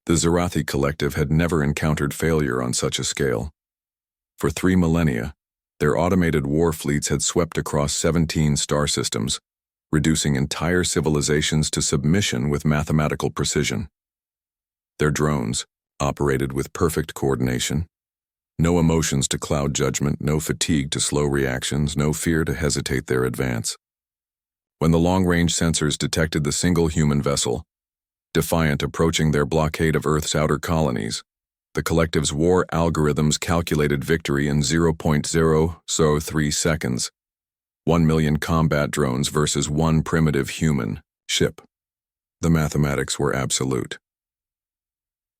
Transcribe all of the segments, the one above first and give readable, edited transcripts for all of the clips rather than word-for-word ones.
The Zarathi collective had never encountered failure on such a scale. For 3 millennia, their automated war fleets had swept across 17 star systems, reducing entire civilizations to submission with mathematical precision. Their drones operated with perfect coordination. No emotions to cloud judgment, no fatigue to slow reactions, no fear to hesitate their advance. When the long-range sensors detected the single human vessel, Defiant approaching their blockade of Earth's outer colonies, the collective's war algorithms calculated victory in 0.003 seconds. 1 million combat drones versus 1 primitive human ship. The mathematics were absolute.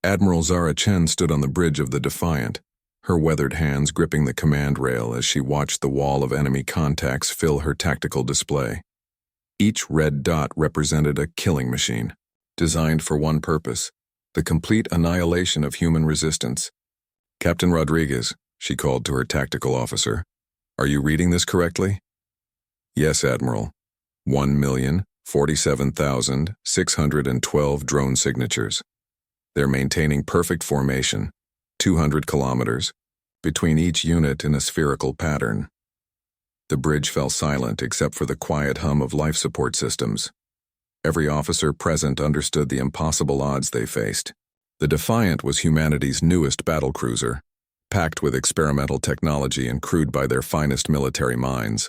Admiral Zara Chen stood on the bridge of the Defiant, her weathered hands gripping the command rail as she watched the wall of enemy contacts fill her tactical display. Each red dot represented a killing machine, designed for one purpose: the complete annihilation of human resistance. "Captain Rodriguez," she called to her tactical officer, "are you reading this correctly?" "Yes, Admiral. 1,047,612 drone signatures. They're maintaining perfect formation, 200 kilometers, between each unit in a spherical pattern." The bridge fell silent except for the quiet hum of life support systems. Every officer present understood the impossible odds they faced. The Defiant was humanity's newest battlecruiser, packed with experimental technology and crewed by their finest military minds.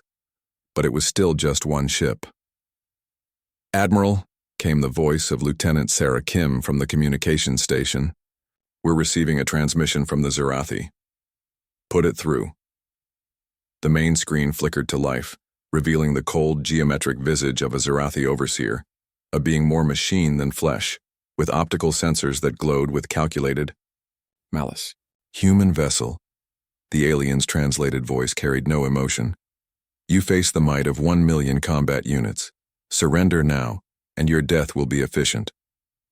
But it was still just one ship. "Admiral," came the voice of Lieutenant Sarah Kim from the communications station, "we're receiving a transmission from the Zarathi." "Put it through." The main screen flickered to life, revealing the cold, geometric visage of a Zarathi overseer, a being more machine than flesh, with optical sensors that glowed with calculated malice. "Human vessel." The alien's translated voice carried no emotion. "You face the might of 1 million combat units. Surrender now, and your death will be efficient.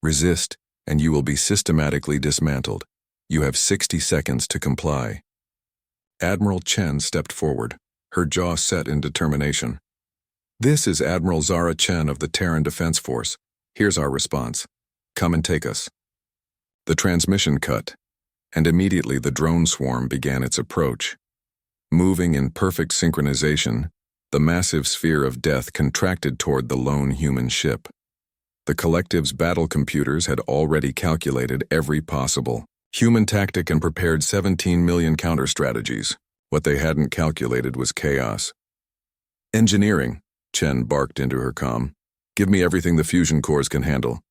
Resist, and you will be systematically dismantled. You have 60 seconds to comply." Admiral Chen stepped forward, her jaw set in determination. "This is Admiral Zara Chen of the Terran Defense Force. Here's our response. Come and take us." The transmission cut, and immediately the drone swarm began its approach. Moving in perfect synchronization, the massive sphere of death contracted toward the lone human ship. The collective's battle computers had already calculated every possible human tactic and prepared 17 million counter-strategies. What they hadn't calculated was chaos. "Engineering," Chen barked into her comm. "Give me everything the fusion cores can handle.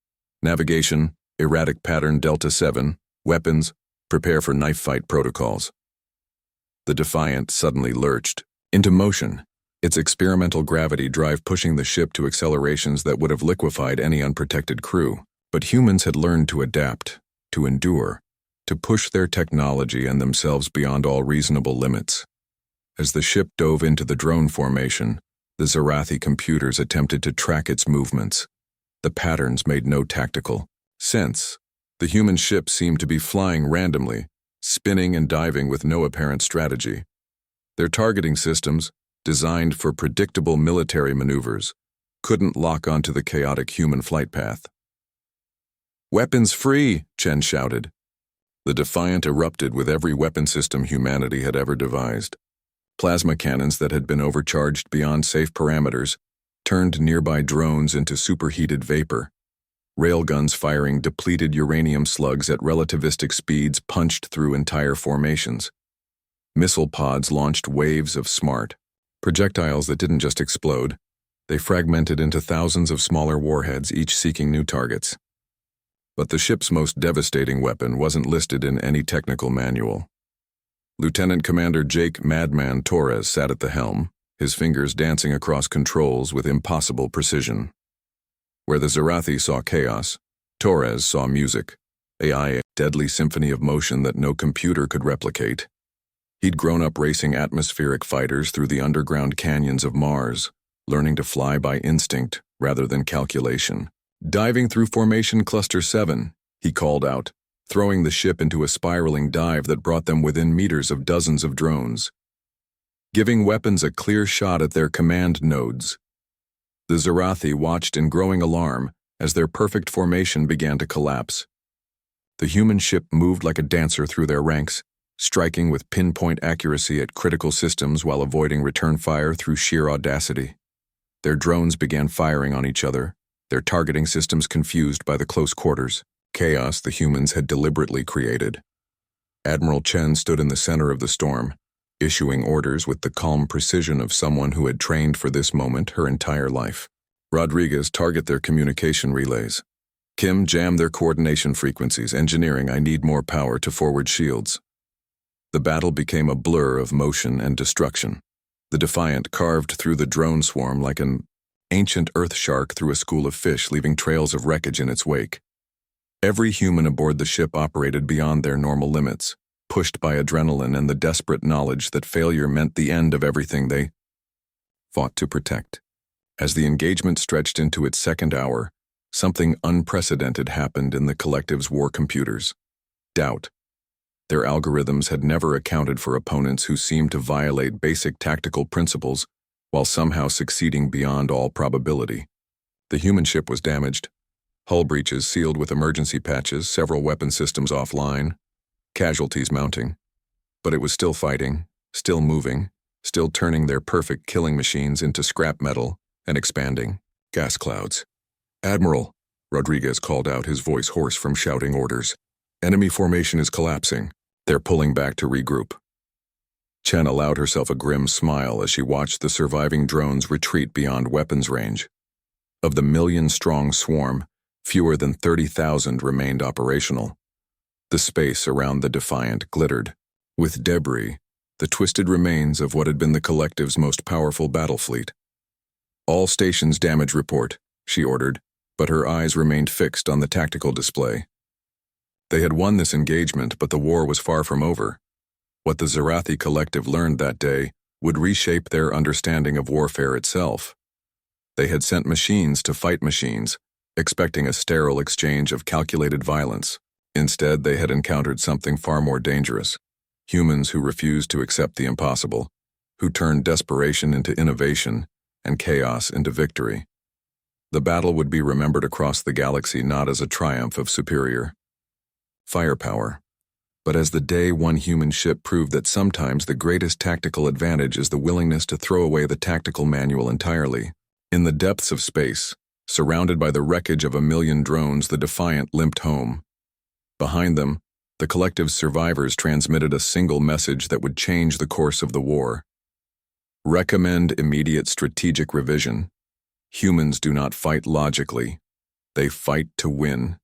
Navigation, erratic pattern Delta 7, weapons, prepare for knife fight protocols." The Defiant suddenly lurched into motion, its experimental gravity drive pushing the ship to accelerations that would have liquefied any unprotected crew. But humans had learned to adapt, to endure, to push their technology and themselves beyond all reasonable limits. As the ship dove into the drone formation, the Zarathi computers attempted to track its movements. The patterns made no tactical sense. The human ship seemed to be flying randomly, spinning and diving with no apparent strategy. Their targeting systems, designed for predictable military maneuvers, couldn't lock onto the chaotic human flight path. "Weapons free!" Chen shouted. The Defiant erupted with every weapon system humanity had ever devised. Plasma cannons that had been overcharged beyond safe parameters turned nearby drones into superheated vapor. Railguns firing depleted uranium slugs at relativistic speeds punched through entire formations. Missile pods launched waves of smart projectiles that didn't just explode. They fragmented into thousands of smaller warheads, each seeking new targets. But the ship's most devastating weapon wasn't listed in any technical manual. Lieutenant Commander Jake "Madman" Torres sat at the helm, his fingers dancing across controls with impossible precision. Where the Zarathi saw chaos, Torres saw music, a deadly symphony of motion that no computer could replicate. He'd grown up racing atmospheric fighters through the underground canyons of Mars, learning to fly by instinct rather than calculation. "Diving through Formation Cluster 7, he called out, throwing the ship into a spiraling dive that brought them within meters of dozens of drones, giving weapons a clear shot at their command nodes. The Zarathi watched in growing alarm as their perfect formation began to collapse. The human ship moved like a dancer through their ranks, striking with pinpoint accuracy at critical systems while avoiding return fire through sheer audacity. Their drones began firing on each other, their targeting systems confused by the close quarters, chaos the humans had deliberately created. Admiral Chen stood in the center of the storm, issuing orders with the calm precision of someone who had trained for this moment her entire life. Rodriguez, target their communication relays. Kim, jam their coordination frequencies. Engineering, I need more power to forward shields. The battle became a blur of motion and destruction. The Defiant carved through the drone swarm like an ancient earth shark through a school of fish, leaving trails of wreckage in its wake. Every human aboard the ship operated beyond their normal limits, pushed by adrenaline and the desperate knowledge that failure meant the end of everything they fought to protect. As the engagement stretched into its second hour, something unprecedented happened in the collective's war computers. Doubt. Their algorithms had never accounted for opponents who seemed to violate basic tactical principles while somehow succeeding beyond all probability. The human ship was damaged. Hull breaches sealed with emergency patches, several weapon systems offline, casualties mounting. But it was still fighting, still moving, still turning their perfect killing machines into scrap metal and expanding gas clouds. Admiral, Rodriguez called out, his voice hoarse from shouting orders. Enemy formation is collapsing. They're pulling back to regroup. Chen allowed herself a grim smile as she watched the surviving drones retreat beyond weapons range. Of the million-strong swarm, fewer than 30,000 remained operational. The space around the Defiant glittered with debris, the twisted remains of what had been the collective's most powerful battle fleet. All stations damage report, she ordered, but her eyes remained fixed on the tactical display. They had won this engagement, but the war was far from over. What the Zarathi collective learned that day would reshape their understanding of warfare itself. They had sent machines to fight machines, expecting a sterile exchange of calculated violence. Instead, they had encountered something far more dangerous. Humans who refused to accept the impossible, who turned desperation into innovation and chaos into victory. The battle would be remembered across the galaxy not as a triumph of superior firepower, but as the day one human ship proved that sometimes the greatest tactical advantage is the willingness to throw away the tactical manual entirely. In the depths of space, surrounded by the wreckage of 1,000,000 drones, the Defiant limped home. Behind them, the collective's survivors transmitted a single message that would change the course of the war. Recommend immediate strategic revision. Humans do not fight logically. They fight to win.